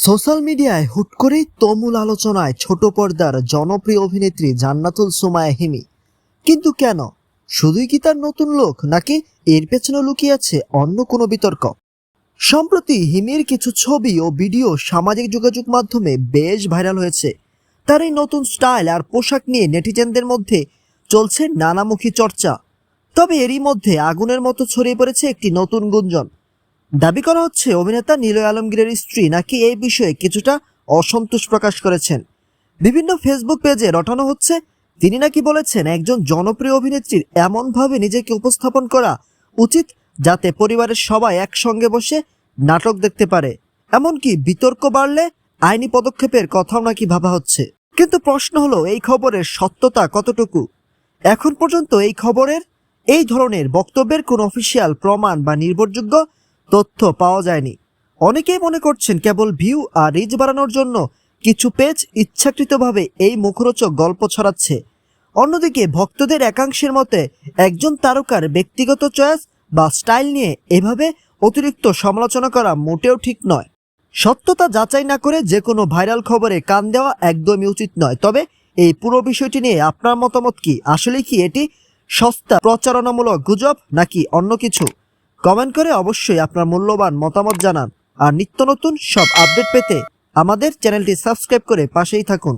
Social মিডিয়ায় হুট করেই তুমুল আলোচনায় ছোট পর্দার জনপ্রিয় অভিনেত্রী জান্নাতুল সুমাইয়া হিমি। কিন্তু কেন? শুধুই কি তার নতুন লোক, নাকি এর পেছনে লুকিয়ে আছে অন্য কোনো বিতর্ক? সম্প্রতি হিমির কিছু ছবি ও ভিডিও সামাজিক যোগাযোগ মাধ্যমে বেশ ভাইরাল হয়েছে। তার এই নতুন স্টাইল আর পোশাক নিয়ে নেটিজেনদের মধ্যে চলছে নানামুখী চর্চা। তবে এরই মধ্যে আগুনের মতো ছড়িয়ে পড়েছে একটি নতুন গুঞ্জন। দাবি করা হচ্ছে অভিনেতা নিলয় আলমগীরের স্ত্রী নাকি এই বিষয়ে কিছুটা অসন্তোষ প্রকাশ করেছেন। বিভিন্ন ফেসবুক পেজে রটানো হচ্ছে তিনি নাকি বলেছেন একজন জনপ্রিয় অভিনেত্রীর এমনভাবে নিজেকে উপস্থাপন করা উচিত যাতে পরিবারের সবাই একসঙ্গে বসে নাটক দেখতে পারে। এমনকি বিতর্ক বাড়লে আইনি পদক্ষেপের কথাও নাকি ভাবা হচ্ছে। কিন্তু প্রশ্ন হলো, এই খবরের সত্যতা কতটুকু? এখন পর্যন্ত এই ধরনের বক্তব্যের কোনো অফিসিয়াল প্রমাণ বা নির্ভরযোগ্য তথ্য পাওয়া যায়নি। অনেকেই মনে করছেন কেবল ভিউ আর রিচ বাড়ানোর জন্য কিছু পেজ ইচ্ছাকৃতভাবে এই মুখরোচক গল্প ছড়াচ্ছে। অন্যদিকে ভক্তদের একাংশের মতে একজন তারকার ব্যক্তিগত চয়েস বা স্টাইল নিয়ে এভাবে অতিরিক্ত সমালোচনা করা মোটেও ঠিক নয়। সত্যতা যাচাই না করে যে কোনো ভাইরাল খবরে কান দেওয়া একদমই উচিত নয়। তবে এই পুরো বিষয়টি নিয়ে আপনার মতামত কি? আসলে কি এটি সস্তা প্রচারণামূলক গুজব নাকি অন্য কিছু? কমেন্ট করে অবশ্যই আপনার মূল্যবান মতামত জানান। আর নিত্য নতুন সব আপডেট পেতে আমাদের চ্যানেলটি সাবস্ক্রাইব করে পাশেই থাকুন।